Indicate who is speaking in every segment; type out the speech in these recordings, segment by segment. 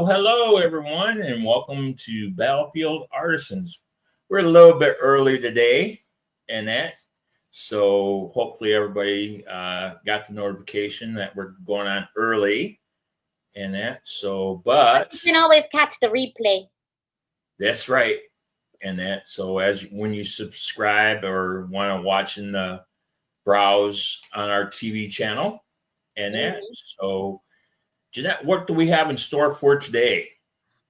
Speaker 1: Hello, everyone, and welcome to Battlefield Artisans. We're a little bit early today, and so hopefully everybody got the notification that we're going on early, and but
Speaker 2: you can always catch the replay.
Speaker 1: That's right, and so when you subscribe or want to watch in the browse on our TV channel, and so. Jeanette, what do we have in store for today?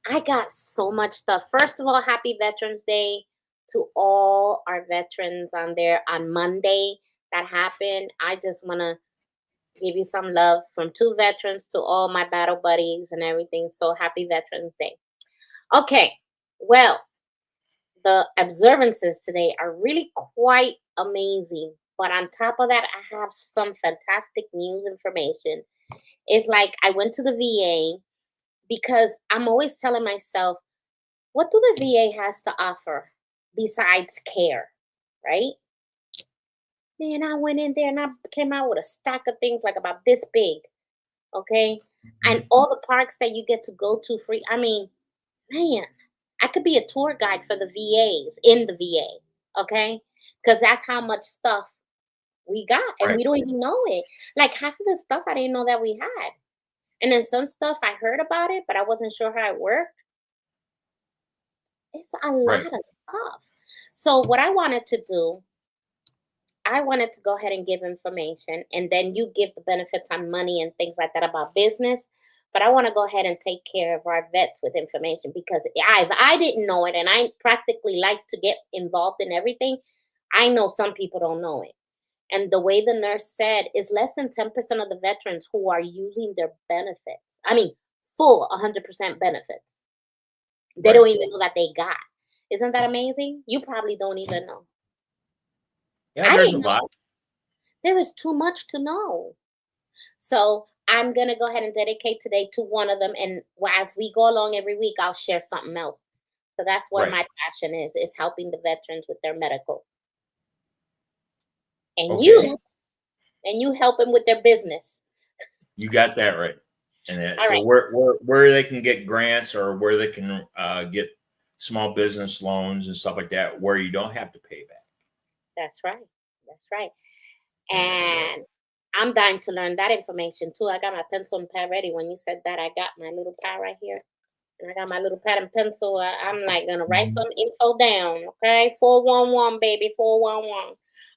Speaker 2: I got so much stuff. First of all, happy Veterans Day to all our veterans on there on Monday that happened. I just want to give you some love from 2 veterans to all my battle buddies and everything. So happy Veterans Day. Okay, well, the observances today are really quite amazing. But on top of that, I have some fantastic news information. It's like I went to the VA because I'm always telling myself, what do the VA has to offer besides care, right? Man, I went in there and I came out with a stack of things like about this big, okay? And all the parks that you get to go to free. I mean, man, I could be a tour guide for the VAs in the VA, okay? Because that's how much stuff we got, and we don't even know it. Like half of the stuff I didn't know that we had. And then some stuff I heard about it, but I wasn't sure how it worked. It's a lot of stuff. So what I wanted to do, I wanted to go ahead and give information, and then you give the benefits on money and things like that about business. But I want to go ahead and take care of our vets with information because if I didn't know it, and I practically like to get involved in everything, I know some people don't know it. And the way the nurse said is less than 10% of the veterans who are using their benefits. I mean, full 100% benefits. They don't even know that they got. Isn't that amazing? You probably don't even know.
Speaker 1: Yeah, there's a lot.
Speaker 2: There is too much to know. So I'm going to go ahead and dedicate today to one of them. And as we go along every week, I'll share something else. So that's where my passion is helping the veterans with their medical. And you help them with their business.
Speaker 1: You got that right. And so where they can get grants or where they can get small business loans and stuff like that, where you don't have to pay back.
Speaker 2: That's right. And I'm dying to learn that information too. I got my pencil and pad ready. When you said that, I got my little pad right here. And I got my little pad and pencil. I'm like going to write some info down. Okay. 411, baby. 411.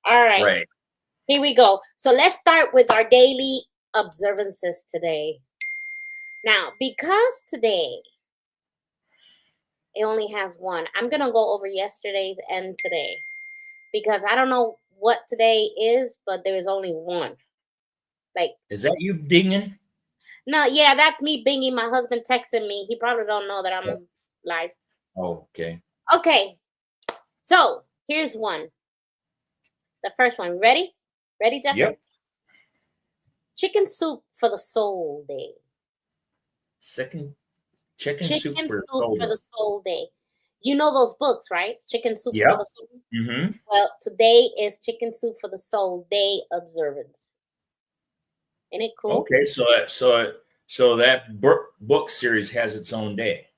Speaker 2: All right. Here we go. So let's start with our daily observances today. Now, because today it only has one, I'm going to go over yesterday's and today. Because I don't know what today is, but there's only one. Like,
Speaker 1: is that you binging?
Speaker 2: No, yeah, that's me binging. My husband texting me. He probably don't know that I'm live.
Speaker 1: Oh, okay.
Speaker 2: Okay. So here's one. The first one. Ready? Ready, Jeffrey?
Speaker 1: Yep.
Speaker 2: Chicken soup for the soul day.
Speaker 1: Chicken soup for the
Speaker 2: soul day. You know those books, right? Chicken soup for the soul.
Speaker 1: Mm-hmm.
Speaker 2: Well, today is Chicken Soup for the Soul Day observance. Isn't it cool?
Speaker 1: Okay, so that book series has its own day.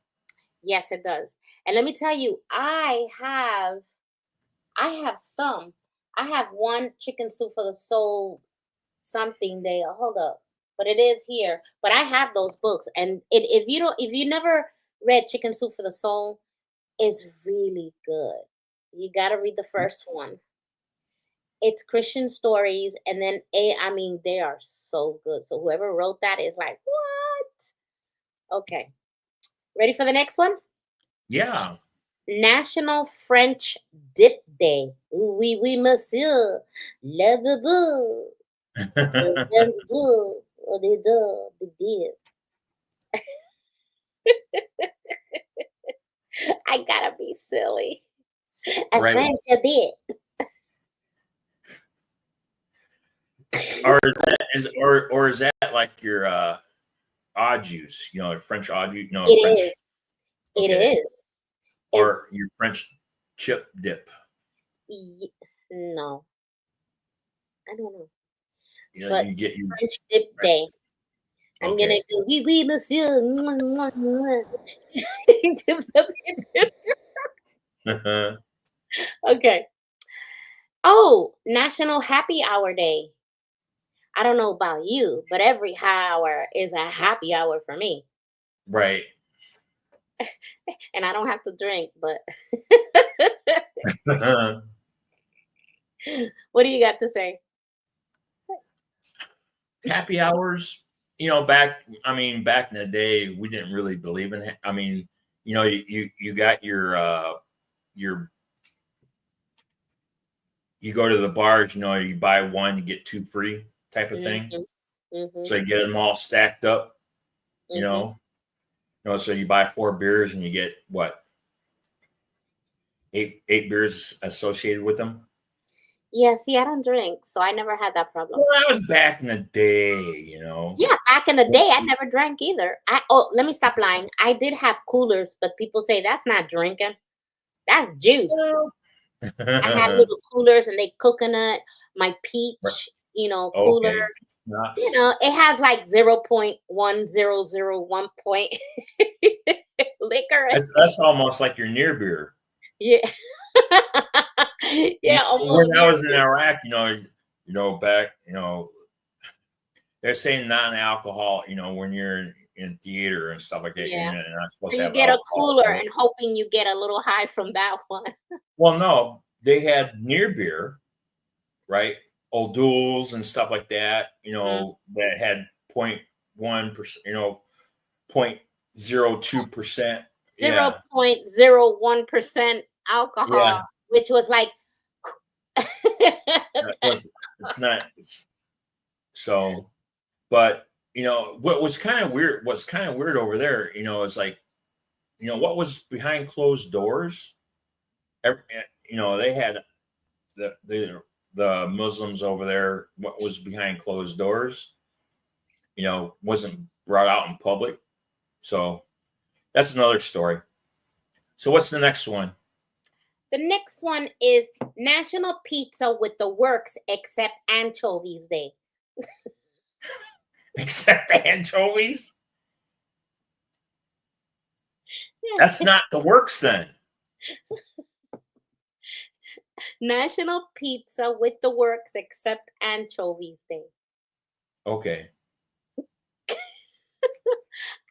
Speaker 2: Yes, it does. And let me tell you, I have some. I have one Chicken Soup for the Soul something day. Hold up, but it is here. But I have those books, and if you never read Chicken Soup for the Soul, it's really good. You got to read the first one. It's Christian stories, and then I mean they are so good. So whoever wrote that is like, what? Okay, ready for the next one?
Speaker 1: Yeah.
Speaker 2: National French Dip Day. Oui, monsieur. Love the book. French do. What they do? They did. I gotta be silly. A French dip.
Speaker 1: Or is that like your au jus? You know, French au jus. No,
Speaker 2: It
Speaker 1: French.
Speaker 2: is. It
Speaker 1: Okay.
Speaker 2: is. It's
Speaker 1: Or your French chip dip.
Speaker 2: no, I don't know.
Speaker 1: You know,
Speaker 2: But
Speaker 1: you get you.
Speaker 2: French dip
Speaker 1: Right.
Speaker 2: day. I'm gonna
Speaker 1: Okay.
Speaker 2: do oui monsieur. Mwah, mwah, mwah. Okay. Oh, National Happy Hour Day. I don't know about you, but every hour is a happy hour for me.
Speaker 1: Right.
Speaker 2: And I don't have to drink, but what do you got to say?
Speaker 1: Happy hours. You know, back in the day, we didn't really believe in it. I mean, you know, you got your you go to the bars, you know, you buy one, you get two free type of thing.
Speaker 2: Mhm. Mhm.
Speaker 1: So you get them all stacked up, you
Speaker 2: Mhm.
Speaker 1: know. You know, so you buy 4 beers and you get what, eight beers associated with them.
Speaker 2: Yeah, see, I don't drink, so I never had that problem.
Speaker 1: Well, that was back in the day, you know.
Speaker 2: Yeah, back in the day, I never drank either. Let me stop lying. I did have coolers, but people say that's not drinking. That's juice.
Speaker 1: Well,
Speaker 2: I had little coolers and they coconut, my
Speaker 1: right.
Speaker 2: peach, cooler.
Speaker 1: Okay. Nuts.
Speaker 2: It has like 0.1001 point liquor.
Speaker 1: That's almost like your near beer.
Speaker 2: Yeah. Yeah, almost
Speaker 1: When I
Speaker 2: near.
Speaker 1: was in Iraq, back, they're saying non-alcohol, when you're in theater and stuff like that,
Speaker 2: Yeah.
Speaker 1: you're not supposed
Speaker 2: So
Speaker 1: to
Speaker 2: you
Speaker 1: have
Speaker 2: get a
Speaker 1: alcohol.
Speaker 2: cooler and hoping you get a little high from that one.
Speaker 1: Well, no, they had near beer, right? O'Doul's and stuff like that, that had 0.1%, 0.02%. Yeah.
Speaker 2: 0.01% alcohol,
Speaker 1: Yeah.
Speaker 2: which was like
Speaker 1: It's not so, but what's kind of weird over there, is like, what was behind closed doors. They had the Muslims over there. What was behind closed doors, wasn't brought out in public. So that's another story. So what's the next one?
Speaker 2: The next one is National Pizza with the Works except Anchovies Day.
Speaker 1: Except the anchovies? That's not the works then.
Speaker 2: National Pizza with the Works except Anchovies Day.
Speaker 1: Okay.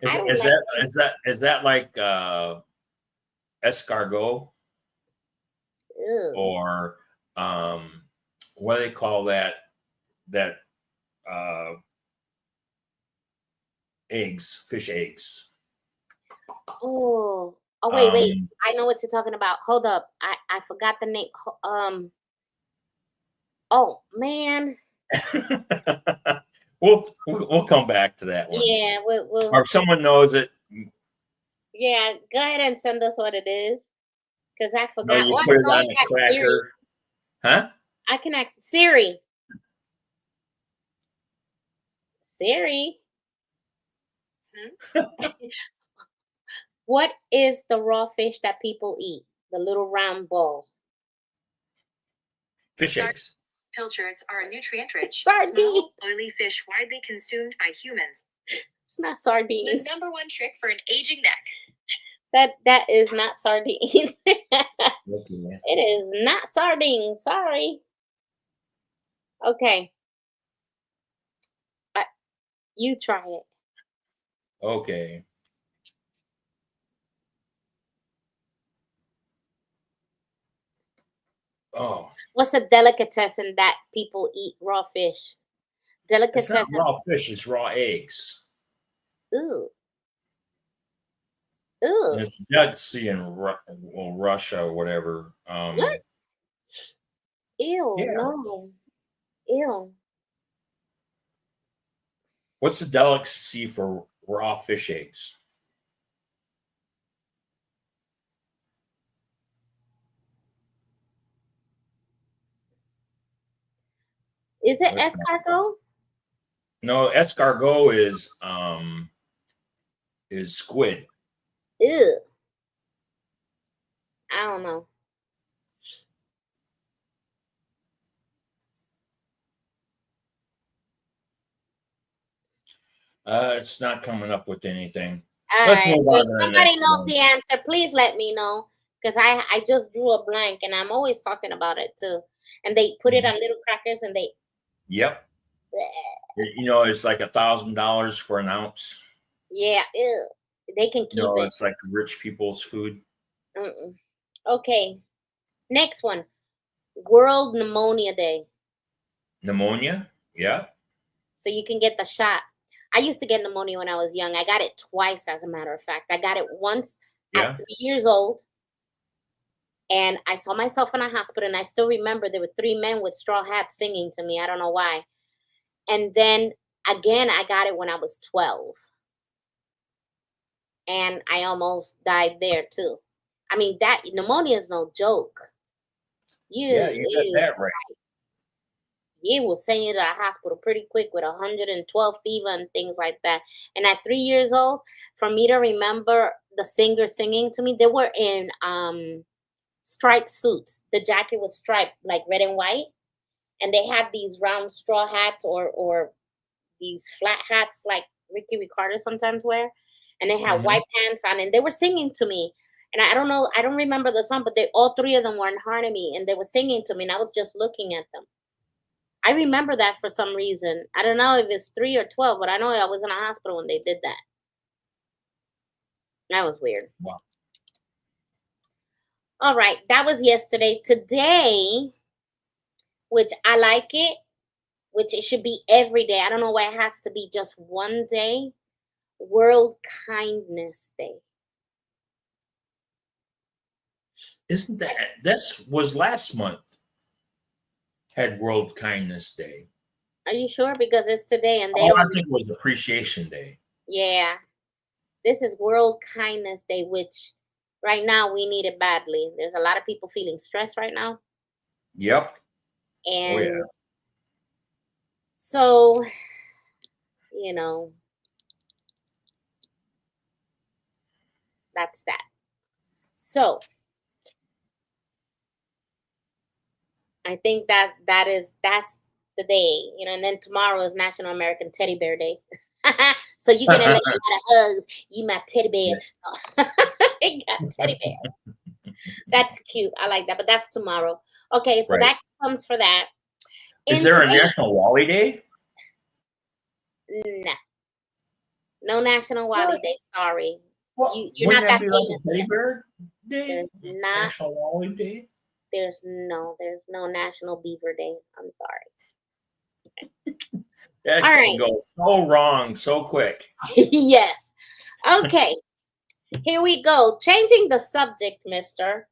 Speaker 2: I don't
Speaker 1: Is
Speaker 2: like
Speaker 1: that like escargot
Speaker 2: Ew.
Speaker 1: or what do they call that uh fish eggs?
Speaker 2: Oh, wait.
Speaker 1: Um
Speaker 2: I know what you're talking about. Hold up. I forgot the name. Oh man.
Speaker 1: we'll come back to that one.
Speaker 2: Yeah,
Speaker 1: Or if someone knows it,
Speaker 2: yeah, go ahead and send us what it is. Because I forgot.
Speaker 1: you
Speaker 2: Oh, I
Speaker 1: put
Speaker 2: can
Speaker 1: it on
Speaker 2: always
Speaker 1: a
Speaker 2: ask Siri.
Speaker 1: cracker. Huh?
Speaker 2: I can ask Siri. Siri. What is the raw fish that people eat? The little round balls.
Speaker 1: Fish eggs.
Speaker 3: Pilchards are nutrient-rich,
Speaker 2: Sardine.
Speaker 3: small, oily fish widely consumed by humans.
Speaker 2: It's not
Speaker 3: The
Speaker 2: sardines.
Speaker 3: number one trick for an aging neck.
Speaker 2: That is not sardines.
Speaker 1: Okay.
Speaker 2: It is not sardines. Sorry. Okay. You try it.
Speaker 1: Okay. Oh,
Speaker 2: What's a delicatessen that people eat raw fish?
Speaker 1: it's not
Speaker 2: Delicatessen.
Speaker 1: raw fish, it's raw eggs.
Speaker 2: Ooh.
Speaker 1: And
Speaker 2: Ooh.
Speaker 1: it's delicacy in Russia or whatever.
Speaker 2: What? Ew.
Speaker 1: Yeah.
Speaker 2: No. Ew.
Speaker 1: What's the delicacy for raw fish eggs?
Speaker 2: Is it
Speaker 1: What-
Speaker 2: escargot?
Speaker 1: No, escargot is squid.
Speaker 2: Ew. I don't know.
Speaker 1: It's not coming up with anything.
Speaker 2: All
Speaker 1: Let's
Speaker 2: right.
Speaker 1: move on
Speaker 2: If
Speaker 1: to the
Speaker 2: somebody
Speaker 1: next
Speaker 2: knows
Speaker 1: one.
Speaker 2: the answer, please let me know. Because I just drew a blank and I'm always talking about it too. And they put it on little crackers and they
Speaker 1: Yep. It's like $1,000 for an ounce.
Speaker 2: yeah, ew. They can keep it.
Speaker 1: It's like rich people's food.
Speaker 2: Mm-mm. Okay. Next one. World Pneumonia Day.
Speaker 1: Pneumonia. Yeah.
Speaker 2: So you can get the shot. I used to get pneumonia when I was young. I got it twice, as a matter of fact. I got it once at
Speaker 1: Yeah.
Speaker 2: 3 years old. And I saw myself in a hospital, and I still remember there were 3 men with straw hats singing to me. I don't know why. And then again, I got it when I was 12. And I almost died there too. I mean, that pneumonia is no joke.
Speaker 1: Yeah, you got that right.
Speaker 2: You will send you to the hospital pretty quick with 112 fever and things like that. And at 3 years old, for me to remember the singer singing to me, they were in striped suits. The jacket was striped like red and white, and they had these round straw hats or these flat hats like Ricky Ricardo sometimes wear, and they had
Speaker 1: Mhm.
Speaker 2: white pants on, and they were singing to me. And I don't know, I don't remember the song, but they all 3 of them were in harmony, and they were singing to me, and I was just looking at them. I remember that for some reason. I don't know if it's 3 or 12, but I know I was in a hospital when they did that. That was weird.
Speaker 1: Wow.
Speaker 2: All right, that was yesterday. Today, which I like it, which it should be every day. I don't know why it has to be just one day. World Kindness Day.
Speaker 1: Isn't that was last month? Had World Kindness Day.
Speaker 2: Are you sure? Because it's today and they
Speaker 1: Oh, I
Speaker 2: don't.
Speaker 1: think it was Appreciation Day.
Speaker 2: Yeah, this is World Kindness Day, which right now we need it badly. There's a lot of people feeling stressed right now.
Speaker 1: Yep. Oh yeah.
Speaker 2: And so, you know, that's that. So I think that's the day, and then tomorrow is National American Teddy Bear Day. So you're gonna let a lot of hugs. You my teddy bear. I got teddy bear. That's cute. I like that, but that's tomorrow. Okay, so
Speaker 1: Right.
Speaker 2: that comes for that.
Speaker 1: Is
Speaker 2: In
Speaker 1: there a
Speaker 2: today,
Speaker 1: National Wally Day?
Speaker 2: nah, no National Wally
Speaker 1: What?
Speaker 2: Day. Sorry,
Speaker 1: Well,
Speaker 2: you're
Speaker 1: wouldn't
Speaker 2: not
Speaker 1: that
Speaker 2: that
Speaker 1: be like
Speaker 2: famous
Speaker 1: a Teddy
Speaker 2: yet.
Speaker 1: Bear Day?
Speaker 2: There's not.
Speaker 1: National Wally Day?
Speaker 2: There's no National Beaver Day. I'm sorry.
Speaker 1: That
Speaker 2: All
Speaker 1: can
Speaker 2: right.
Speaker 1: go so wrong so quick.
Speaker 2: Yes. Okay. Here we go. Changing the subject, mister.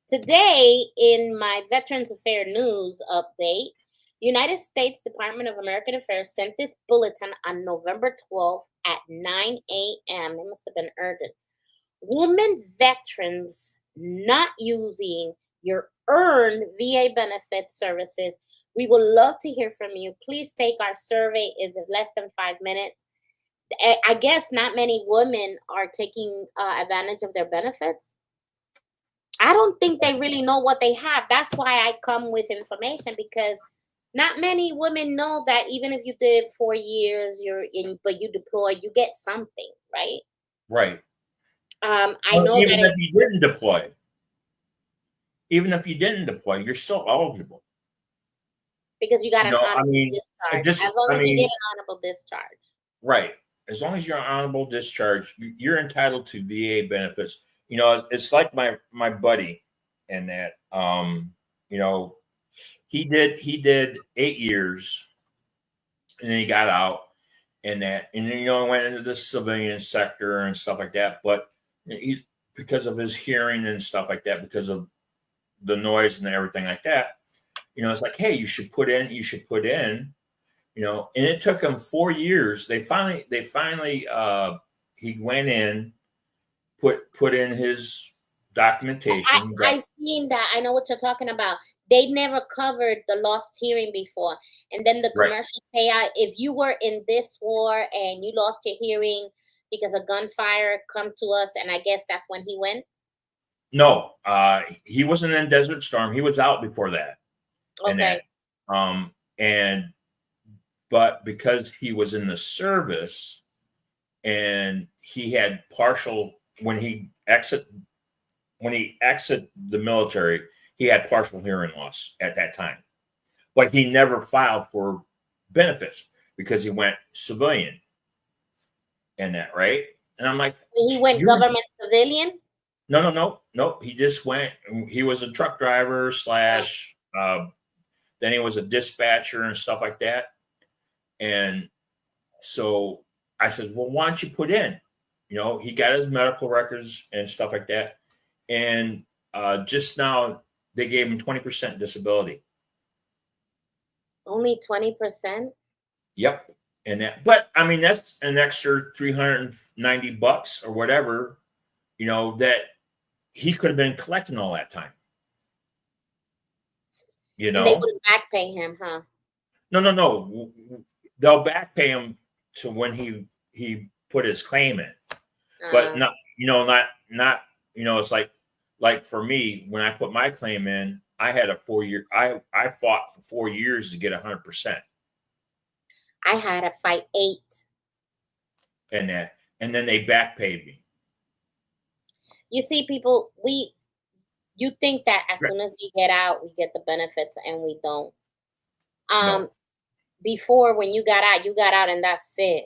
Speaker 2: Today, in my Veterans Affairs news update, United States Department of American Affairs sent this bulletin on November 12th at 9 a.m. It must have been urgent. Women veterans not using your earned VA benefit services. We would love to hear from you. Please take our survey. It's less than 5 minutes. I guess not many women are taking advantage of their benefits. I don't think they really know what they have. That's why I come with information, because not many women know that even if you did 4 years, but you deploy, you get something, right?
Speaker 1: Right.
Speaker 2: I
Speaker 1: Well,
Speaker 2: know that
Speaker 1: even if
Speaker 2: it's
Speaker 1: you didn't deploy, you're still eligible.
Speaker 2: because you got an
Speaker 1: I
Speaker 2: honorable
Speaker 1: mean,
Speaker 2: discharge. As long as you get an honorable discharge.
Speaker 1: right. As long as you're on honorable discharge, you're entitled to VA benefits. It's like my buddy, and that he did 8 years, and then he got out, and then went into the civilian sector and stuff like that. But he, because of his hearing and stuff like that, because of the noise and everything like that, it's like, hey, you should put in. And it took him 4 years. They finally he went in, put in his documentation.
Speaker 2: I've seen that. I know what you're talking about. they never covered the lost hearing before. And then the
Speaker 1: Right.
Speaker 2: commercial payout, if you were in this war and you lost your hearing because of gunfire, come to us. And I guess that's when he went.
Speaker 1: No, he wasn't in Desert Storm. He was out before that. And
Speaker 2: Okay.
Speaker 1: that, and but because he was in the service and he had partial when he exit the military, he had partial hearing loss at that time. But he never filed for benefits because he went civilian and that, right? And I'm like,
Speaker 2: He went government civilian.
Speaker 1: No. He just went. He was a truck driver slash. Then he was a dispatcher and stuff like that. And so I said, well, why don't you put in? He got his medical records and stuff like that. And just now they gave him 20% disability.
Speaker 2: Only 20%.
Speaker 1: Yep. And that, but I mean, that's an extra $390 or whatever, that he could have been collecting all that time.
Speaker 2: And they wouldn't back pay him, huh?
Speaker 1: No. They'll back pay him to when he put his claim in, but not, it's like for me, when I put my claim in, I had a 4-year, I fought for 4 years to get 100%.
Speaker 2: I had to fight 8.
Speaker 1: And then they back paid me.
Speaker 2: You see, people, you think that as soon as we get out, we get the benefits, and we don't.
Speaker 1: No.
Speaker 2: Before, when you got out and that's it.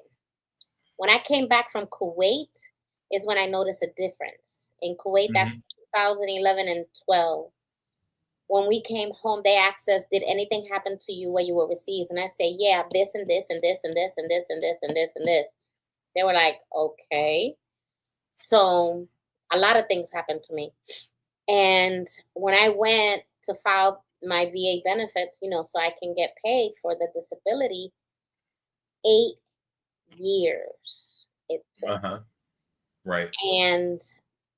Speaker 2: When I came back from Kuwait is when I noticed a difference. In Kuwait, that's 2011 and 12. When we came home, they asked us, did anything happen to you while you were overseas? And I say, yeah, this and this and this and this and this and this and this and this. They were like, okay. So a lot of things happened to me. And when I went to file my VA benefits, so I can get paid for the disability, 8 years it took.
Speaker 1: Right.
Speaker 2: And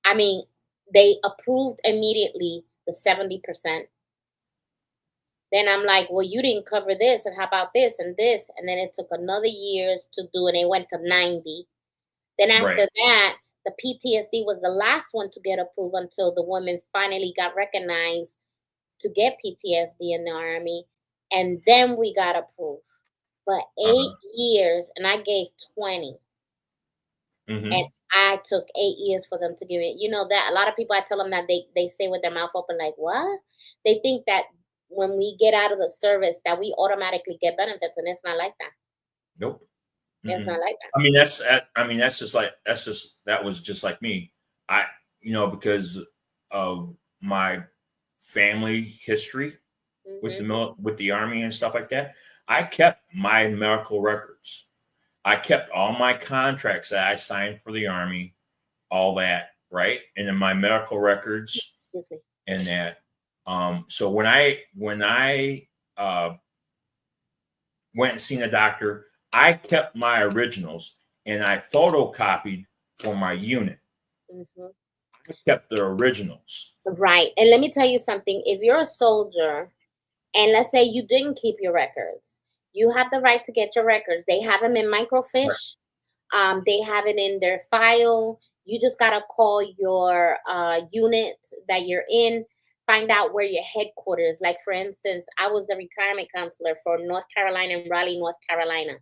Speaker 2: I mean, they approved immediately the 70%. Then I'm like, well, you didn't cover this, and how about this and this? And then it took another years to do, and it went to 90. Then after that, the PTSD was the last one to get approved until the woman finally got recognized to get PTSD in the Army. And then we got approved. But 8 years, and I gave 20. And I took 8 years for them to give it. That a lot of people, I tell them that they stay with their mouth open like, what? They think that when we get out of the service that we automatically get benefits, and it's not like that.
Speaker 1: Nope.
Speaker 2: It's not like that.
Speaker 1: That was just like me. Because of my family history with the Army and stuff like that, I kept my medical records. I kept all my contracts that I signed for the Army, all that, right? And in my medical records and that. So when I went and seen a doctor, I kept my originals and I photocopied for my unit. I kept the originals.
Speaker 2: Right. And let me tell you something. If you're a soldier and let's say you didn't keep your records, you have the right to get your records. They have them in microfiche. Right. They have it in their file. You just got to call your unit that you're in, find out where your headquarters. Like, for instance, I was the retirement counselor for North Carolina and Raleigh, North Carolina.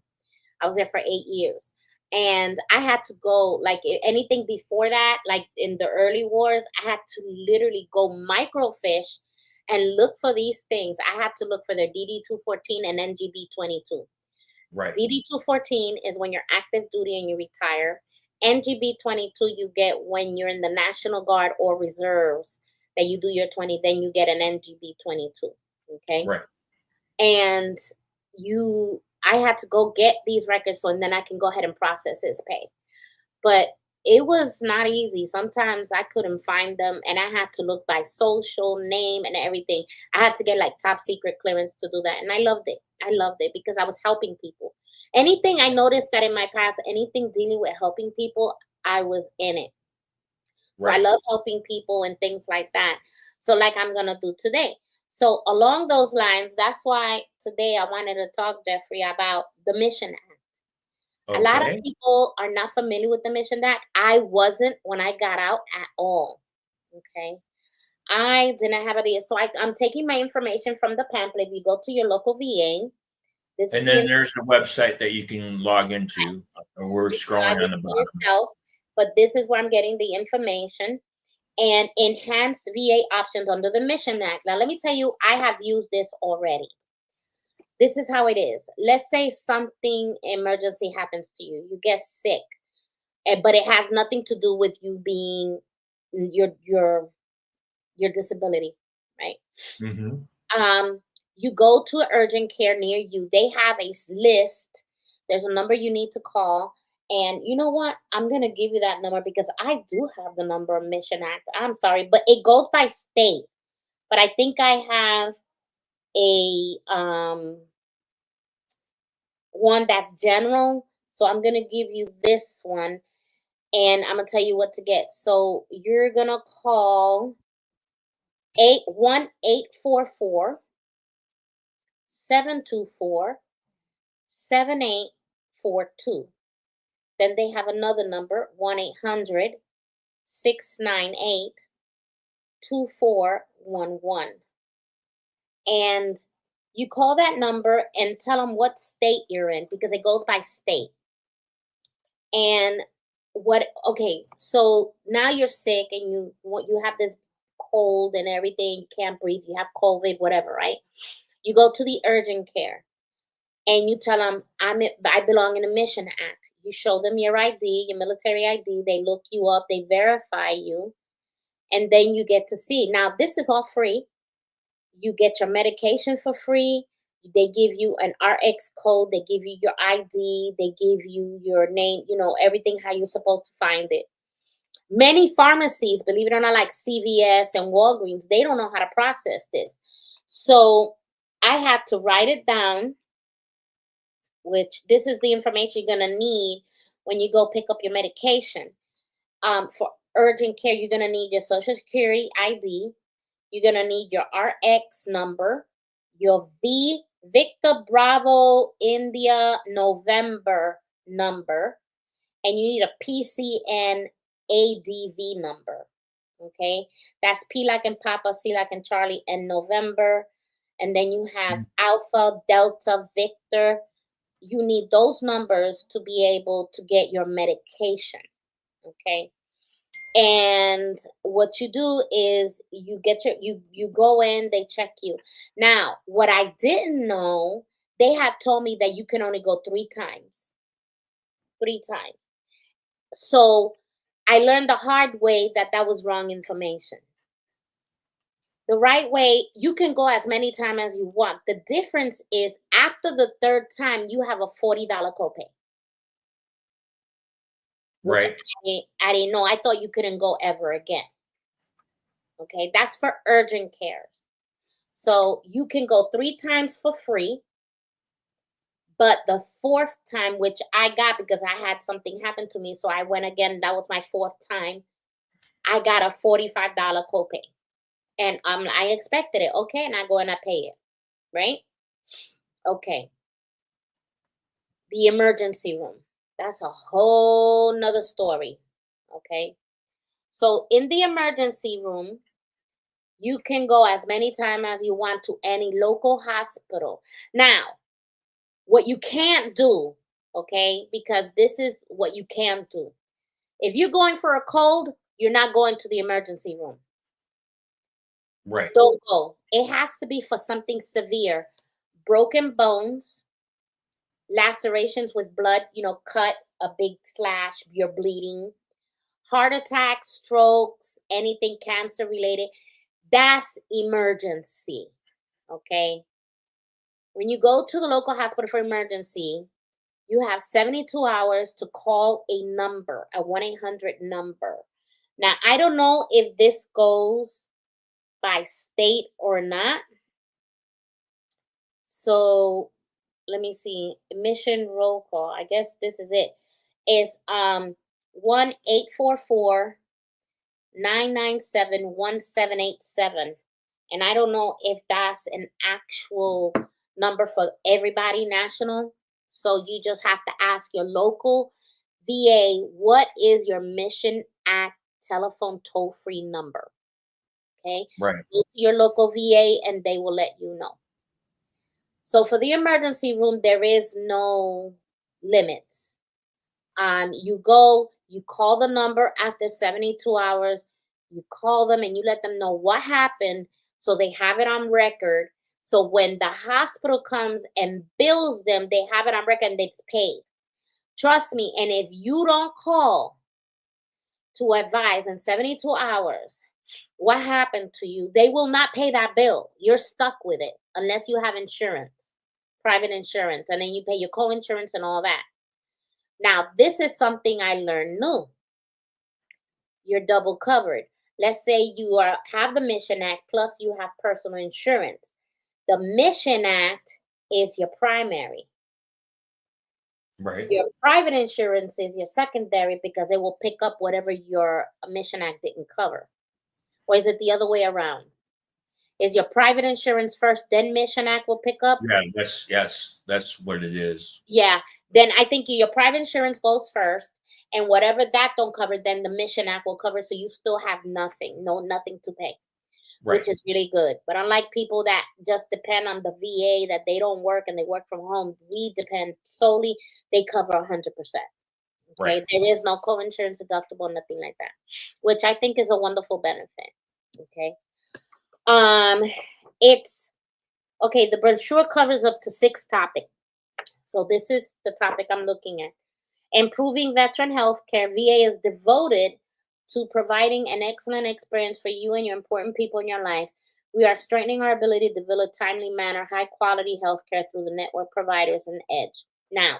Speaker 2: I was there for 8 years. And I had to go, like anything before that, like in the early wars, I had to literally go microfiche and look for these things. I had to look for their DD-214 and NGB-22.
Speaker 1: Right.
Speaker 2: DD-214 is when you're active duty and you retire. NGB-22 you get when you're in the National Guard or reserves, that you do your 20, then you get an NGB-22. Okay.
Speaker 1: Right.
Speaker 2: And I had to go get these records and then I can go ahead and process his pay. But it was not easy. Sometimes I couldn't find them and I had to look by social name and everything. I had to get like top secret clearance to do that. And I loved it. I loved it because I was helping people. Anything I noticed that in my past, anything dealing with helping people, I was in it. So I love helping people and things like that. So like I'm going to do today. So along those lines, that's why today I wanted to talk, Jeffrey, about the Mission Act. A lot of
Speaker 1: Okay.
Speaker 2: people are not familiar with the Mission Act. I wasn't when I got out at all. Okay. I didn't have idea. So I'm taking my information from the pamphlet. You go to your local VA. This is
Speaker 1: And
Speaker 2: the
Speaker 1: then there's a website that you can log into. We're
Speaker 2: you can log
Speaker 1: scrolling on the
Speaker 2: into
Speaker 1: bottom.
Speaker 2: yourself, but this is where I'm getting the information. And enhanced VA options under the Mission Act. Now, let me tell you, I have used this already. This is how it is. Let's say something emergency happens to you. You get sick, but it has nothing to do with you being your disability, right?
Speaker 1: Mm-hmm.
Speaker 2: You go to an urgent care near you. They have a list. There's a number you need to call. And you know what? I'm going to give you that number because I do have the number of Mission Act. I'm sorry, but it goes by state. But I think I have a one that's general. So I'm going to give you this one and I'm going to tell you what to get. So you're going to call 81844 724 7842. Then they have another number, 1-800-698-2411. And you call that number and tell them what state you're in because it goes by state. And okay, so now you're sick and you have this cold and everything, you can't breathe, you have COVID, whatever, right? You go to the urgent care and you tell them, I belong in the Mission Act. You show them your ID, your military ID. They look you up, they verify you, and then you get to see. Now, this is all free. You get your medication for free. They give you an RX code. They give you your ID. They give you your name, everything how you're supposed to find it. Many pharmacies, believe it or not, like CVS and Walgreens, they don't know how to process this. So I had to write it down, which this is the information you're going to need when you go pick up your medication. For urgent care, you're going to need your Social Security ID. You're going to need your RX number, your Victor Bravo India November number, and you need a PCN ADV number. Okay, that's P like in Papa, C like in Charlie, and November. And then you have Alpha, Delta, Victor. You need those numbers to be able to get your medication. Okay. And what you do is you get you go in, they check you. Now, what I didn't know, they had told me that you can only go 3 times. 3 times. So I learned the hard way that was wrong information. The right way, you can go as many times as you want. The difference is after the 3rd time, you have a $40 copay. Which
Speaker 1: Right.
Speaker 2: I didn't know. I thought you couldn't go ever again. Okay, that's for urgent cares. So you can go 3 times for free. But the 4th time, which I got because I had something happen to me, so I went again. That was my 4th time. I got a $45 copay. And I expected it. Okay, and I go and I pay it. Right? Okay. The emergency room. That's a whole nother story. Okay. So in the emergency room, you can go as many times as you want to any local hospital. Now, what you can't do, okay, because this is what you can't do. If you're going for a cold, you're not going to the emergency room.
Speaker 1: Right.
Speaker 2: Don't go. It has to be for something severe. Broken bones, lacerations with blood, cut, a big slash, you're bleeding. Heart attacks, strokes, anything cancer related. That's emergency, okay? When you go to the local hospital for emergency, you have 72 hours to call a number, a 1-800 number. Now, I don't know if this goes by state or not. So, let me see. Mission roll call. I guess this is it. It's 1-844-997-1787. And I don't know if that's an actual number for everybody national. So you just have to ask your local VA, what is your Mission Act telephone toll-free number? Okay.
Speaker 1: Right.
Speaker 2: Go to your local VA and they will let you know. So for the emergency room, there is no limits. You go, you call the number after 72 hours, you call them and you let them know what happened so they have it on record. So when the hospital comes and bills them, they have it on record and it's paid. Trust me, and if you don't call to advise in 72 hours what happened to you, they will not pay that bill. You're stuck with it unless you have insurance, private insurance, and then you pay your co-insurance and all that. Now, this is something I learned new. You're double covered. Let's say you have the Mission Act plus you have personal insurance. The Mission Act is your primary.
Speaker 1: Right.
Speaker 2: Your private insurance is your secondary because it will pick up whatever your Mission Act didn't cover. Or is it the other way around? Is your private insurance first, then Mission Act will pick up?
Speaker 1: Yeah, that's what it is.
Speaker 2: Yeah. Then I think your private insurance goes first, and whatever that don't cover, then the Mission Act will cover. So you still have nothing to pay,
Speaker 1: Right.
Speaker 2: which is really good. But unlike people that just depend on the VA, that they don't work and they work from home, we depend solely. They cover 100%. Okay,
Speaker 1: Right.
Speaker 2: there is no co-insurance deductible, nothing like that, which I think is a wonderful benefit. Okay, it's okay. The brochure covers up to 6 topics. So this is the topic I'm looking at. Improving veteran health care. VA is devoted to providing an excellent experience for you and your important people in your life. We are strengthening our ability to deliver timely manner, high quality health care through the network providers and Edge. Now,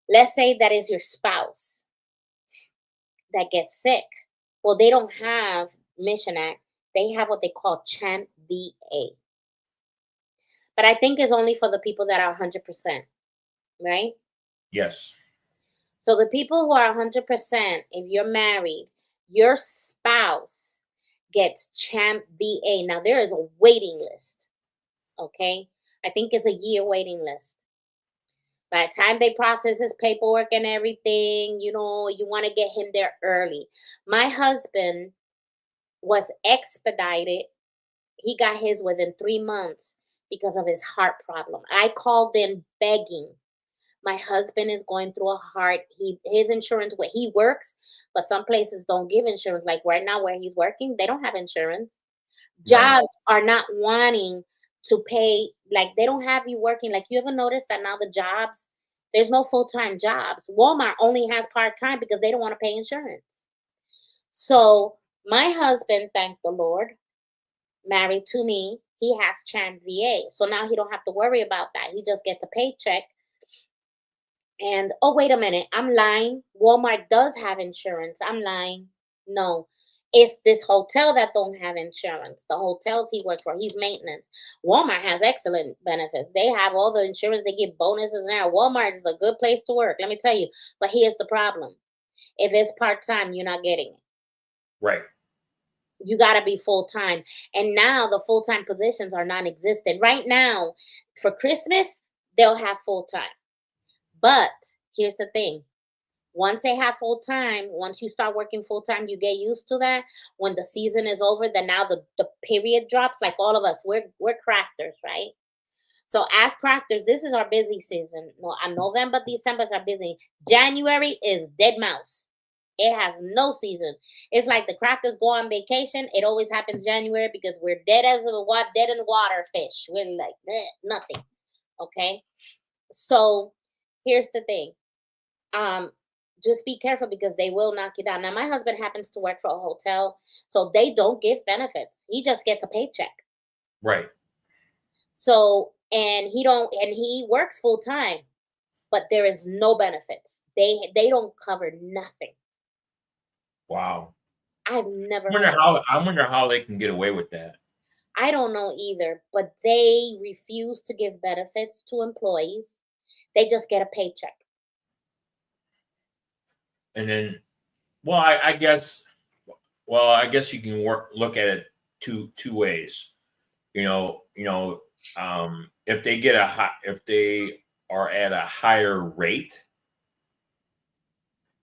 Speaker 2: let's say that is your spouse that gets sick. Well, they don't have Mission Act. They have what they call CHAMP VA. But I think it's only for the people that are 100%, right?
Speaker 1: Yes.
Speaker 2: So the people who are 100%, if you're married, your spouse gets CHAMP VA. Now, there is a waiting list, okay? I think it's a year waiting list. By the time they process his paperwork and everything, you want to get him there early. My husband was expedited. He got his within 3 months because of his heart problem. I called them begging. My husband is going through a heart. His insurance, where he works, but some places don't give insurance. Like right now where he's working, they don't have insurance.
Speaker 1: Right.
Speaker 2: Jobs are not wanting to pay, like they don't have you working. Like you ever notice that now the jobs, there's no full-time jobs. Walmart only has part-time because they don't want to pay insurance. So my husband, thank the Lord, married to me, he has CHAMP VA. So now he don't have to worry about that. He just gets a paycheck. And oh, wait a minute, I'm lying. Walmart does have insurance. I'm lying. No, it's this hotel that don't have insurance. The hotels he works for, he's maintenance. Walmart has excellent benefits. They have all the insurance. They give bonuses now. Walmart is a good place to work. Let me tell you. But here's the problem: if it's part time, you're not getting it.
Speaker 1: Right.
Speaker 2: You got to be full time. And now the full time positions are non-existent. Right now, for Christmas, they'll have full time. But here's the thing. Once they have full time, once you start working full time, you get used to that. When the season is over, then now the period drops. Like all of us, we're crafters, right? So as crafters, this is our busy season. No, November, December is our busy. January is dead mouse. It has no season. It's like the crafters go on vacation. It always happens January because we're dead as a what, dead in water fish. We're like nothing. Okay. So here's the thing. Just be careful because they will knock you down. Now, my husband happens to work for a hotel, so they don't give benefits. He just gets a paycheck.
Speaker 1: Right.
Speaker 2: So, and he works full time, but there is no benefits. They don't cover nothing.
Speaker 1: Wow.
Speaker 2: I've never
Speaker 1: I wonder how they can get away with that.
Speaker 2: I don't know either, but they refuse to give benefits to employees. They just get a paycheck.
Speaker 1: And then, well, I guess you can look at it two ways. If they get if they are at a higher rate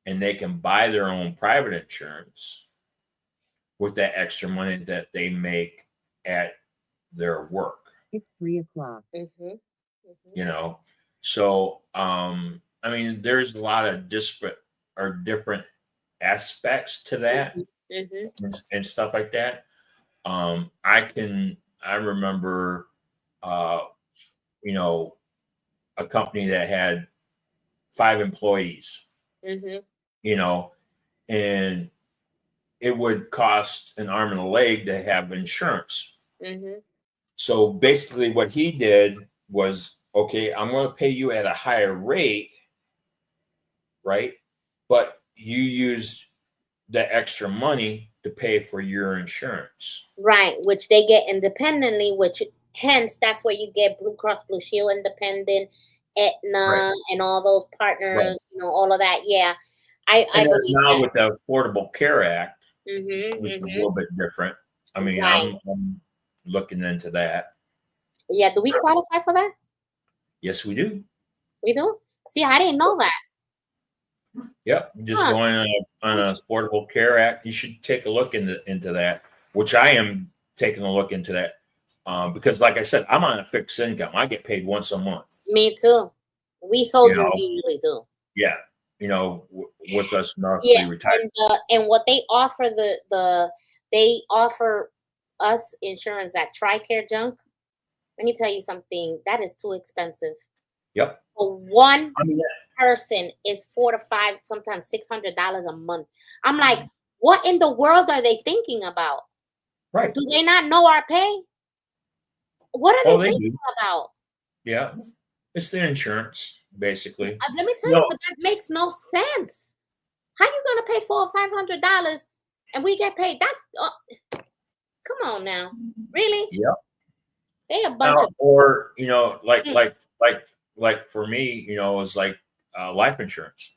Speaker 1: and they can buy their own private insurance with that extra money that they make at their work.
Speaker 4: It's 3:00.
Speaker 1: So I mean, there's a lot of disparate or different aspects to that and stuff like that. I remember a company that had 5 employees, and it would cost an arm and a leg to have insurance. So basically what he did was, okay, I'm going to pay you at a higher rate, right? But you use the extra money to pay for your insurance.
Speaker 2: Right, which they get independently, which hence that's where you get Blue Cross Blue Shield independent, Aetna, and all those partners, all of that. Yeah. I believe
Speaker 1: now
Speaker 2: that.
Speaker 1: with the Affordable Care Act, which is a little bit different. I mean, I'm looking into that.
Speaker 2: Yeah, do we qualify for that?
Speaker 1: Yes, we do.
Speaker 2: We do? See, I didn't know that.
Speaker 1: Yep, just going on an Affordable Care Act. You should take a look into that, which I am taking a look into that because, like I said, I'm on a fixed income. I get paid once a month.
Speaker 2: Me too. We soldiers usually do.
Speaker 1: Yeah, with us monthly retired.
Speaker 2: And what they offer they offer us insurance, that TRICARE junk. Let me tell you something. That is too expensive.
Speaker 1: Yep.
Speaker 2: For one person is $400 to $500, sometimes $600 a month. I'm like, what in the world are they thinking about?
Speaker 1: Right.
Speaker 2: Do they not know our pay? What are they thinking about?
Speaker 1: Yeah. It's the insurance, basically.
Speaker 2: Let me tell you, but that makes no sense. How you gonna pay $400 or $500 and we get paid? That's come on now, really?
Speaker 1: Yep.
Speaker 2: They a bunch of
Speaker 1: like for me, it's like life insurance.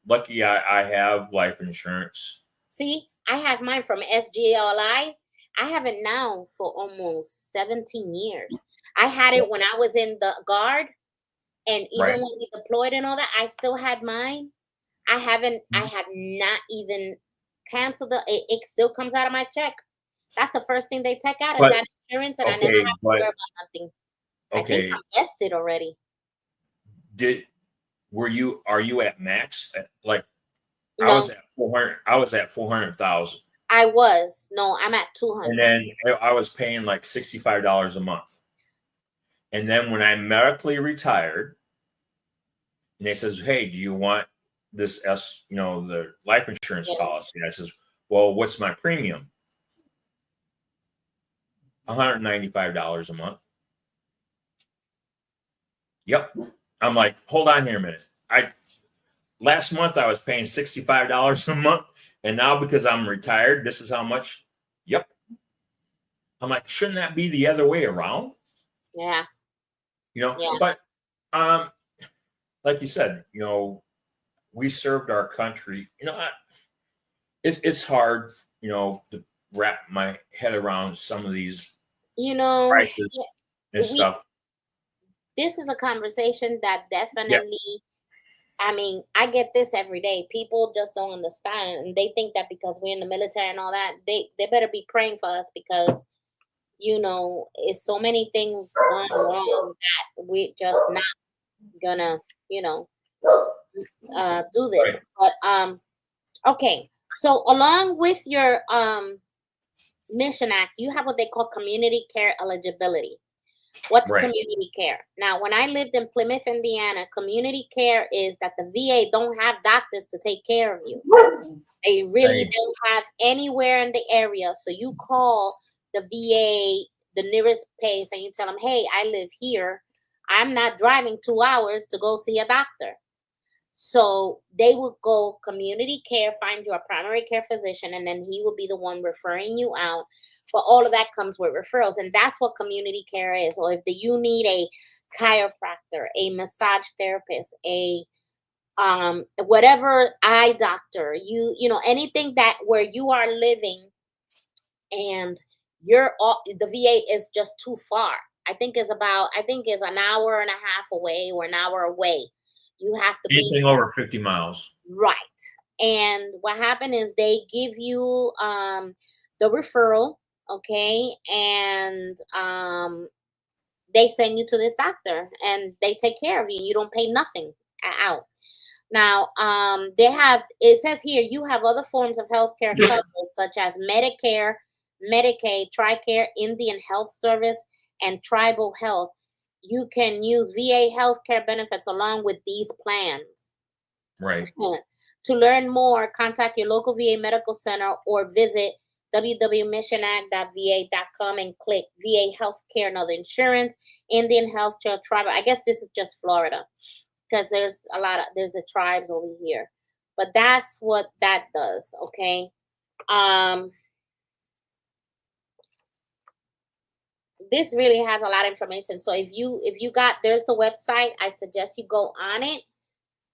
Speaker 1: Lucky I have life insurance.
Speaker 2: See, I have mine from SGLI. I have it now for almost 17 years. I had it when I was in the Guard, and even when we deployed and all that, I still had mine. I have not even canceled it still comes out of my check. That's the first thing they take out is that insurance, and I never have to worry about nothing. I think I'm vested already.
Speaker 1: Are you at max? Like
Speaker 2: No.
Speaker 1: I was at 400. I was at 400,000.
Speaker 2: I was. No, I'm at 200.
Speaker 1: And then I was paying like $65 a month. And then when I medically retired, and they says, "Hey, do you want this the life insurance policy?" And I says, "Well, what's my premium?" $195 a month. Yep. I'm like, hold on here a minute. Last month I was paying $65 a month, and now because I'm retired, this is how much. Yep. I'm like, shouldn't that be the other way around?
Speaker 2: Yeah.
Speaker 1: But like you said, we served our country. It's hard, to wrap my head around some of these prices and stuff.
Speaker 2: This is a conversation that definitely, I mean, I get this every day. People just don't understand, and they think that because we're in the military and all that, they better be praying for us because, it's so many things going wrong that we're just not gonna, do this. Right. But okay. So along with your Mission Act, you have what they call community care eligibility. What's community care? Now, when I lived in Plymouth, Indiana, community care is that the VA don't have doctors to take care of you. They really don't have anywhere in the area. So you call the VA, the nearest place, and you tell them, hey, I live here. I'm not driving 2 hours to go see a doctor. So they will go community care, find you a primary care physician, and then he will be the one referring you out. But all of that comes with referrals, and that's what community care is. Or if you need a chiropractor, a massage therapist, a whatever eye doctor, anything that where you are living and the VA is just too far. I think it's an hour and a half away or an hour away. You have to be
Speaker 1: Anything over 50 miles.
Speaker 2: right. And what happened is they give you the referral, okay, and they send you to this doctor and they take care of you. You don't pay nothing out. Now, it says here you have other forms of healthcare coverage such as Medicare, Medicaid, TRICARE, Indian Health Service, and Tribal Health. You can use VA healthcare benefits along with these plans.
Speaker 1: Right.
Speaker 2: To learn more, contact your local VA medical center or visit www.missionact.va.com and click VA healthcare and other insurance, Indian healthcare, tribal. I guess this is just Florida because there's a tribes over here, but that's what that does. Okay. This really has a lot of information. So if you there's the website, I suggest you go on it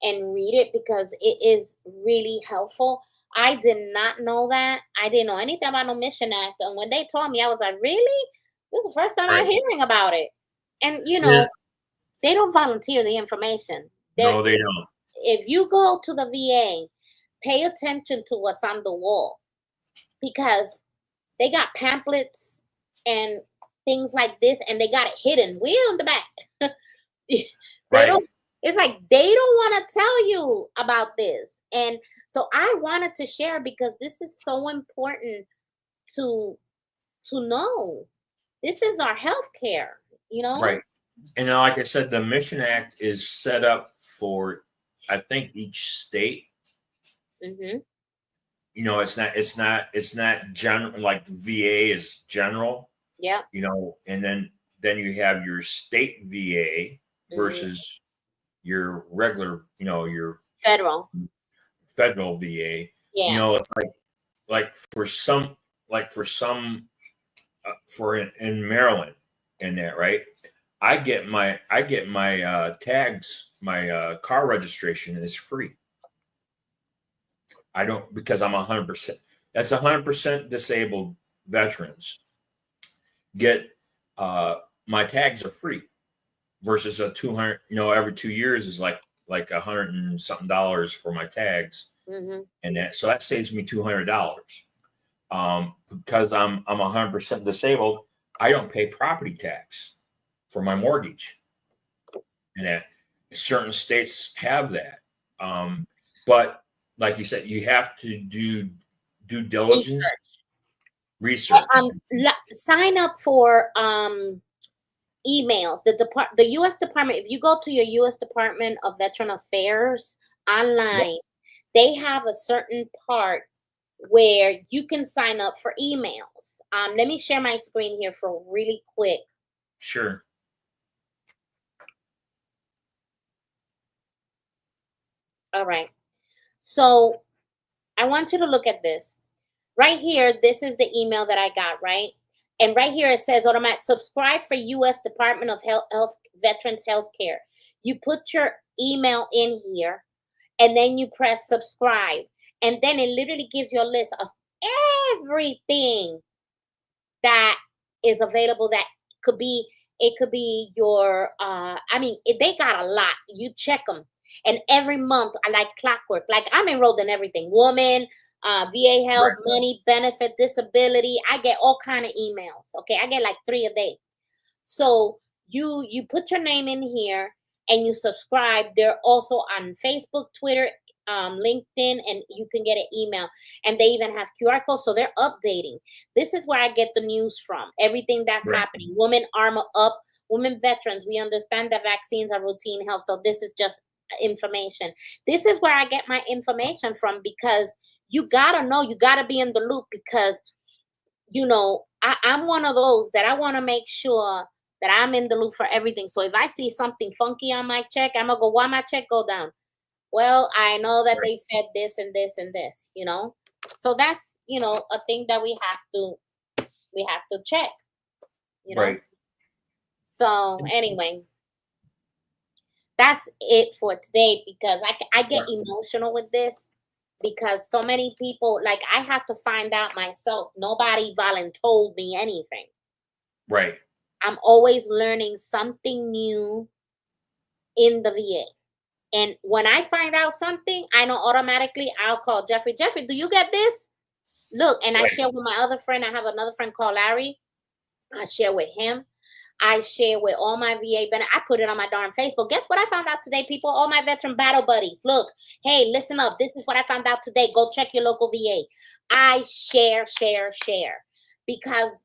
Speaker 2: and read it because it is really helpful. I did not know that. I didn't know anything about no Mission Act. And when they told me, I was like, really? This is the first time I'm hearing about it. And, they don't volunteer the information.
Speaker 1: No, they don't.
Speaker 2: If you go to the VA, pay attention to what's on the wall because they got pamphlets and things like this, and they got it hidden way on the back. It's like they don't want to tell you about this. And so I wanted to share because this is so important to know. This is our health care,
Speaker 1: Right. And like I said, the Mission Act is set up for, I think, each state.
Speaker 2: Mm-hmm.
Speaker 1: It's not general, like the VA is general.
Speaker 2: Yeah.
Speaker 1: And then you have your state VA versus your regular, your
Speaker 2: federal
Speaker 1: VA.
Speaker 2: Yeah.
Speaker 1: It's like for in Maryland and that, right? I get my tags, my car registration is free. I don't, because I'm 100%. That's 100% disabled veterans get my tags are free versus a 200. Every 2 years is like $100 and something for my tags, and so that saves me $200. Because I'm 100% disabled, I don't pay property tax for my mortgage, and that certain states have that. But like you said, you have to do due diligence, research.
Speaker 2: Sign up for emails. The U.S. Department. If you go to your U.S. Department of Veteran Affairs online, they have a certain part where you can sign up for emails. Let me share my screen here for really quick.
Speaker 1: Sure.
Speaker 2: All right. So I want you to look at this. Right here, this is the email that I got, right? And right here it says automatic subscribe for U.S. Department of Health Veterans Healthcare. You put your email in here and then you press subscribe. And then it literally gives you a list of everything that is available that could be, it could be your, they got a lot. You check them. And every month, I like clockwork. Like I'm enrolled in everything. Woman, VA health, money, benefit, disability. I get all kind of emails. Okay, I get like 3 a day. So you put your name in here and you subscribe. They're also on Facebook, Twitter, LinkedIn, and you can get an email. And they even have QR codes, so they're updating. This is where I get the news from. Everything that's happening. Women Armor Up, women veterans. We understand that vaccines are routine health, so this is just information. This is where I get my information from because you gotta know, you gotta be in the loop because I'm one of those that I want to make sure that I'm in the loop for everything. So if I see something funky on my check, I'm gonna go, why my check go down? Well, I know that they said this and this and this, so that's a thing that we have to check,
Speaker 1: Right.
Speaker 2: So anyway, that's it for today because I get emotional with this because so many people, like I have to find out myself. Nobody voluntold me anything.
Speaker 1: Right.
Speaker 2: I'm always learning something new in the VA. And when I find out something, I know automatically I'll call Jeffrey. Jeffrey, do you get this? Look, and I
Speaker 1: Right.
Speaker 2: share with my other friend. I have another friend called Larry. I share with him. I share with all my VA benefits. I put it on my darn Facebook. Guess what I found out today, people? All my veteran battle buddies. Look, hey, listen up. This is what I found out today. Go check your local VA. I share, because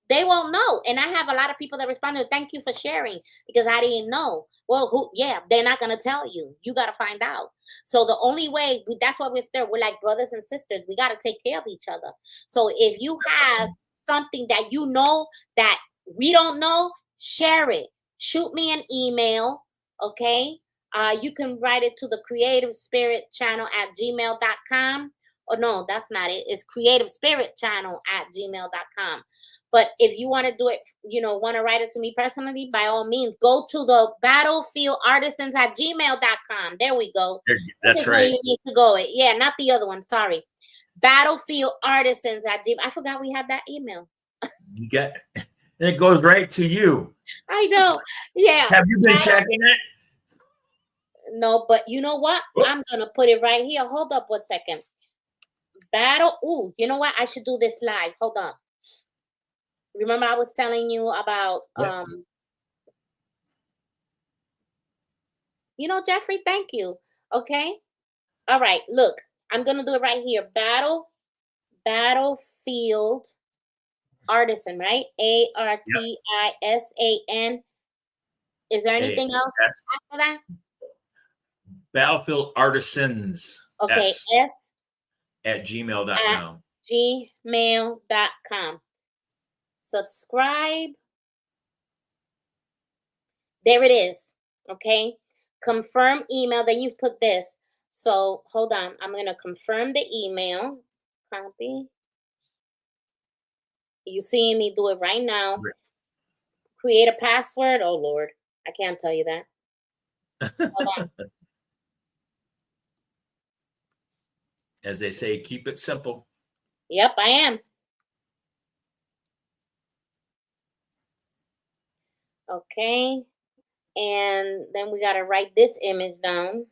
Speaker 2: they won't know. And I have a lot of people that responded, thank you for sharing, because I didn't know. Well, they're not going to tell you. You got to find out. So the only way, that's why we're like brothers and sisters. We got to take care of each other. So if you have something that you know that we don't know, share it. Shoot me an email, okay? You can write it to the Creative Spirit Channel at gmail.com. Oh, no, that's not it. It's Creative Spirit Channel at gmail.com. But if you want to do it, want to write it to me personally, by all means, go to the battlefieldartisans at gmail.com. There we go.
Speaker 1: That's right.
Speaker 2: Where you need to go. Yeah, not the other one. Sorry. Battlefieldartisans at gmail. I forgot we had that email.
Speaker 1: You got it goes right to you.
Speaker 2: I know. Yeah.
Speaker 1: Have you been checking it?
Speaker 2: No, but you know what?
Speaker 1: Oh.
Speaker 2: I'm going to put it right here. Hold up 1 second. Ooh, you know what? I should do this live. Hold on. Remember I was telling you about, Jeffrey, thank you. Okay. All right. Look, I'm going to do it right here. Battlefield Artisan, right? ARTISAN. Is there anything else after that?
Speaker 1: Battlefield Artisans.
Speaker 2: Okay.
Speaker 1: S at gmail.com.
Speaker 2: gmail.com. Subscribe. There it is. Okay. Confirm email. Then you put this. So hold on. I'm going to confirm the email. Copy. You seeing me do it right now.
Speaker 1: Right.
Speaker 2: Create a password. Oh, Lord. I can't tell you that. Hold on.
Speaker 1: As they say, keep it simple.
Speaker 2: Yep, I am. Okay. And then we got to write this image down.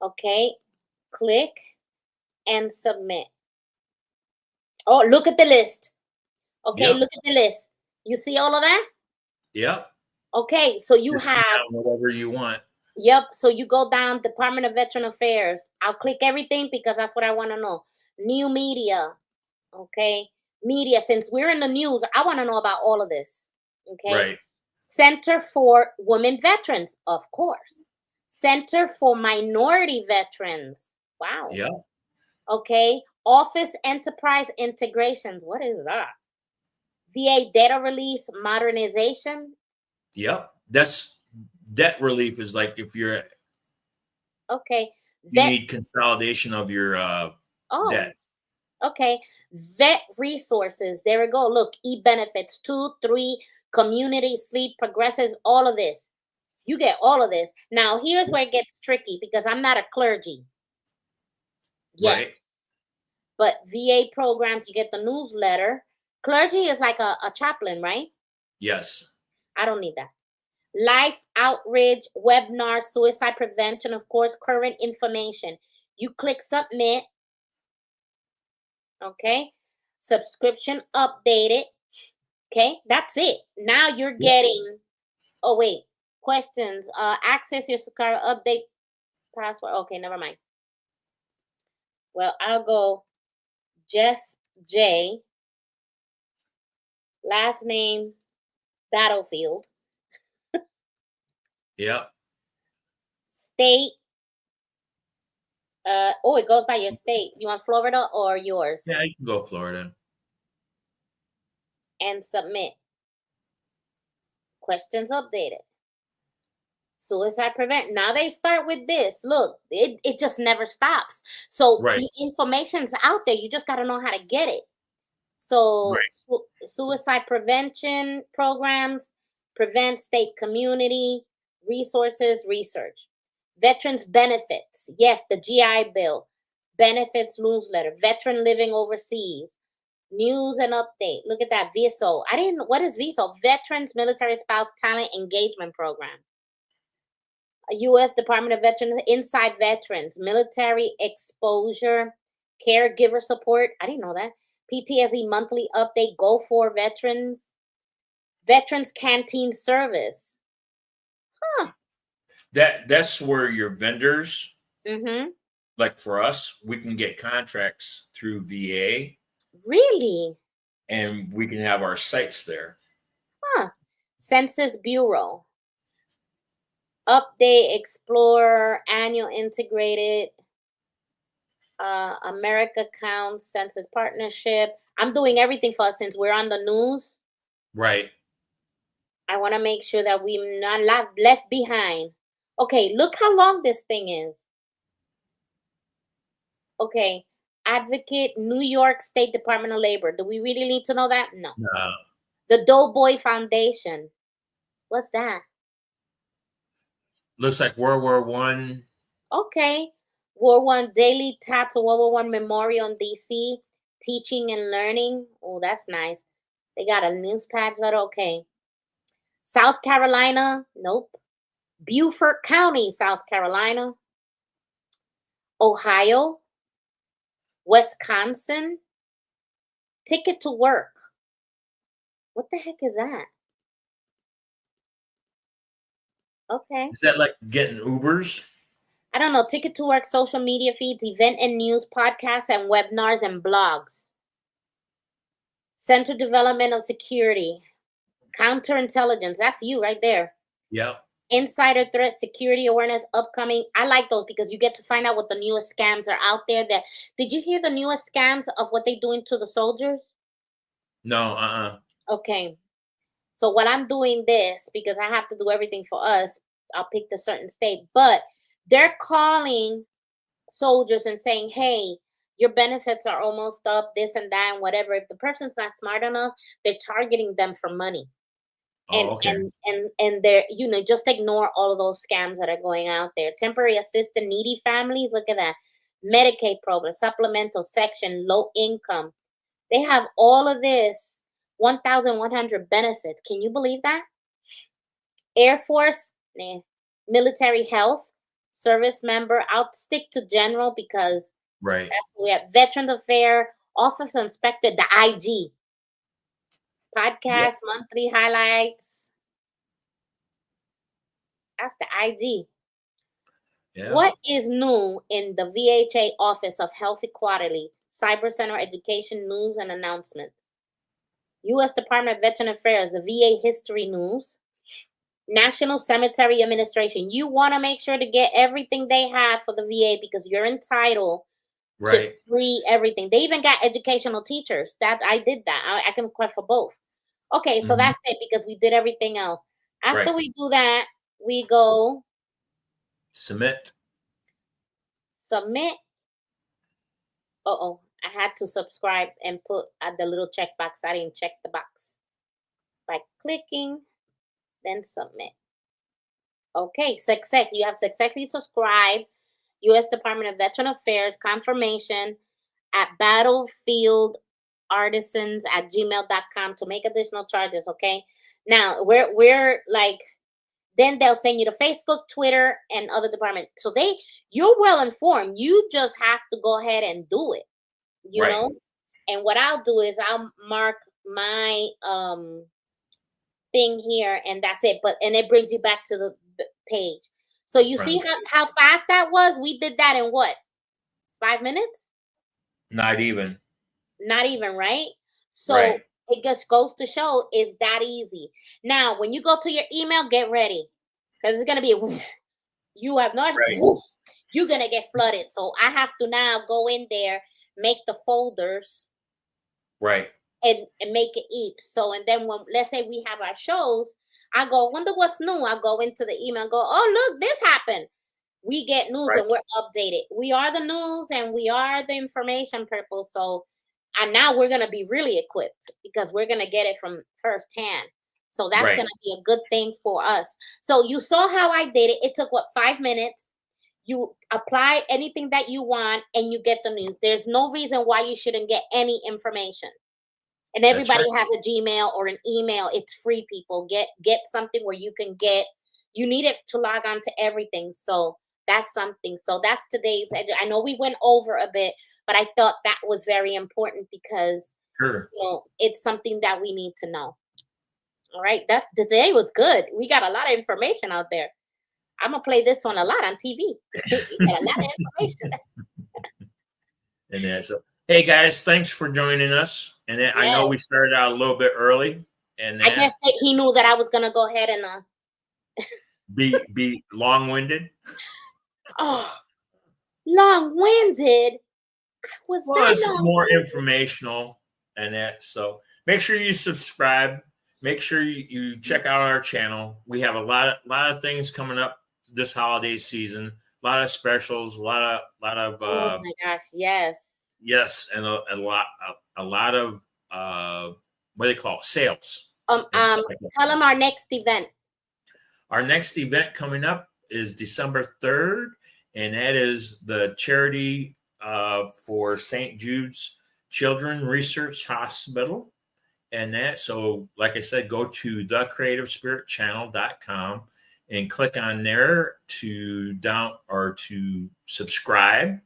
Speaker 2: Okay. Click and submit. Oh, look at the list. Okay,
Speaker 1: Yep.
Speaker 2: look at the list. You see all of that?
Speaker 1: Yep.
Speaker 2: Okay, so you
Speaker 1: Just
Speaker 2: have
Speaker 1: whatever you want.
Speaker 2: Yep. So you go down Department of Veteran Affairs. I'll click everything because that's what I want to know. New media. Okay. Media. Since we're in the news, I want to know about all of this. Okay.
Speaker 1: Right.
Speaker 2: Center for Women Veterans, of course. Center for Minority Veterans. Wow.
Speaker 1: Yeah.
Speaker 2: Okay. Office Enterprise Integrations. What is that? VA Data Release Modernization.
Speaker 1: Yep. That's debt relief is like if you're
Speaker 2: okay.
Speaker 1: You need consolidation of your debt.
Speaker 2: Okay. Vet resources. There we go. Look, e-benefits, 2, 3, community, sleep, progressives, all of this. You get all of this. Now, here's where it gets tricky because I'm not a clergy yet.
Speaker 1: Right.
Speaker 2: But VA programs, you get the newsletter. Clergy is like a chaplain, right?
Speaker 1: Yes.
Speaker 2: I don't need that. Life outreach, webinar, suicide prevention, of course, current information. You click submit. Okay. Subscription updated. Okay. That's it. Now you're getting, oh, wait. Questions. Access your secure update password. Okay, never mind. Well, I'll go Jeff J. Last name Battlefield.
Speaker 1: Yep.
Speaker 2: State. It goes by your state. You want Florida or yours?
Speaker 1: Yeah, you can go Florida.
Speaker 2: And submit. Questions updated. Suicide prevent. Now they start with this. Look, it just never stops. So the information's out there. You just got to know how to get it. So suicide prevention programs, prevent state community, resources, research. Veterans benefits. Yes, the GI Bill. Benefits newsletter. Veteran living overseas. News and update. Look at that. VSO. I didn't know. What is VSO? Veterans Military Spouse Talent Engagement Program. U.S. Department of Veterans. Inside Veterans. Military exposure. Caregiver support. I didn't know that. PTSD monthly update. Go for Veterans. Veterans Canteen Service. Huh.
Speaker 1: That's where your vendors,
Speaker 2: Mm-hmm.
Speaker 1: like for us, we can get contracts through VA
Speaker 2: Really?
Speaker 1: and we can have our sites there.
Speaker 2: Huh. Census Bureau. Update, Explorer, Annual Integrated, America Counts, Census Partnership. I'm doing everything for us since we're on the news.
Speaker 1: Right.
Speaker 2: I want to make sure that we're not left behind. Okay, look how long this thing is. Okay, Advocate, New York State Department of Labor. Do we really need to know that? No. The Doughboy Foundation. What's that?
Speaker 1: Looks like World War One.
Speaker 2: Okay. World War I Daily Tap to World War I Memorial in DC. Teaching and learning. Oh, that's nice. They got a news patch letter. Okay. South Carolina. Nope. Beaufort County, South Carolina. Ohio. Wisconsin. Ticket to Work. What the heck is that? Okay.
Speaker 1: Is that like getting Ubers?
Speaker 2: I don't know. Ticket to Work, social media feeds, event and news, podcasts and webinars and blogs. Central Development of Security. Counterintelligence. That's you right there.
Speaker 1: Yep.
Speaker 2: Insider threat, security awareness, upcoming. I like those because you get to find out what the newest scams are out there. Did you hear the newest scams of what they're doing to the soldiers?
Speaker 1: No,
Speaker 2: Okay. So what I'm doing this, because I have to do everything for us, I'll pick the certain state, but they're calling soldiers and saying, hey, your benefits are almost up, this and that and whatever. If the person's not smart enough, they're targeting them for money. And
Speaker 1: okay.
Speaker 2: and they're, just ignore all of those scams that are going out there. Temporary assistance, needy families, look at that. Medicaid program, supplemental section, low income. They have all of this, 1,100 benefits. Can you believe that? Air Force, military health, service member. I'll stick to general because
Speaker 1: Right.
Speaker 2: that's what we have. Veterans Affairs, Office Inspector, the IG. Podcast, monthly highlights. That's the IG.
Speaker 1: Yeah.
Speaker 2: What is new in the VHA Office of Health Equality, Cyber Center Education News and Announcements? U.S. Department of Veteran Affairs, the VA History News. National Cemetery Administration. You want to make sure to get everything they have for the VA because you're entitled to free everything. They even got educational teachers. That I did that. I can request for both. Okay, so that's it because we did everything else. After we do that, we go
Speaker 1: Submit.
Speaker 2: Uh-oh, I had to subscribe and put the little check box. I didn't check the box. By clicking, then submit. Okay, success. You have successfully subscribed. U.S. Department of Veteran Affairs confirmation at battlefieldartisans@gmail.com to make additional charges. Okay, now we're like, then they'll send you to Facebook, Twitter, and other departments. So you're well informed. You just have to go ahead and do it. You know. And what I'll do is I'll mark my thing here, and that's it. And it brings you back to the page. So you see how fast that was? We did that in what? 5 minutes?
Speaker 1: Not even,
Speaker 2: right? So it just goes to show it's that easy. Now, when you go to your email, get ready. Because it's going to be you have not you're going to get flooded. So I have to now go in there, make the folders.
Speaker 1: Right.
Speaker 2: And make it each. So, and then when, let's say we have our shows, I go, wonder what's new. I go into the email and go, oh, look, this happened. We get news and we're updated. We are the news and we are the information people. So, and now we're going to be really equipped because we're going to get it from firsthand. So that's going to be a good thing for us. So you saw how I did it. It took 5 minutes. You apply anything that you want and you get the news. There's no reason why you shouldn't get any information. And everybody has a Gmail or an email. It's free, people. Get something where you can you need it to log on to everything. So that's something. So that's today's. I know we went over a bit, but I thought that was very important because it's something that we need to know. All right. Today was good. We got a lot of information out there. I'm gonna play this one a lot on TV. You got a lot of information.
Speaker 1: And then, so, hey guys, thanks for joining us. And then I know we started out a little bit early, and
Speaker 2: I guess that he knew that I was gonna go ahead and
Speaker 1: be long-winded.
Speaker 2: Oh, long-winded.
Speaker 1: Well, it's more informational and that. So make sure you subscribe. Make sure you check out our channel. We have a lot of things coming up this holiday season. A lot of specials. A lot of.
Speaker 2: Oh my gosh! Yes.
Speaker 1: Yes, and a lot of what do they call it? Sales.
Speaker 2: Tell them our next event.
Speaker 1: Our next event coming up is December 3rd, and that is the charity for St. Jude's Children Research Hospital. And that, so like I said, go to thecreativespiritchannel.com and click on there to subscribe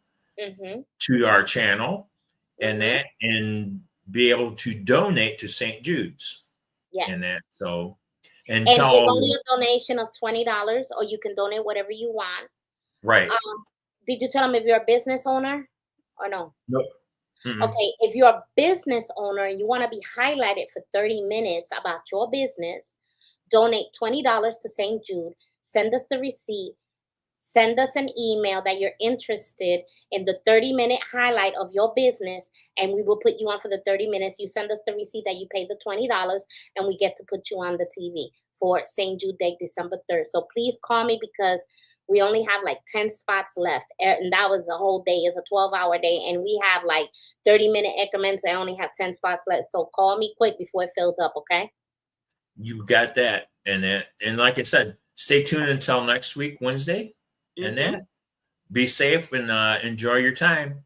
Speaker 1: to our channel, and be able to donate to St. Jude's.
Speaker 2: Yes.
Speaker 1: And that, so
Speaker 2: and it's only a donation of $20, or you can donate whatever you want.
Speaker 1: Right.
Speaker 2: Did you tell them if you're a business owner or no?
Speaker 1: Nope. Mm-mm.
Speaker 2: Okay, if you're a business owner and you want to be highlighted for 30 minutes about your business, donate $20 to St. Jude. Send us the receipt. Send us an email that you're interested in the 30-minute highlight of your business, and we will put you on for the 30 minutes. You send us the receipt that you paid the $20, and we get to put you on the TV for St. Jude Day, December 3rd. So please call me because we only have like 10 spots left, and that was a whole day. It's a 12-hour day, and we have like 30-minute increments. I only have 10 spots left, so call me quick before it fills up, okay?
Speaker 1: You got that. And like I said, stay tuned until next week, Wednesday. And then be safe and enjoy your time.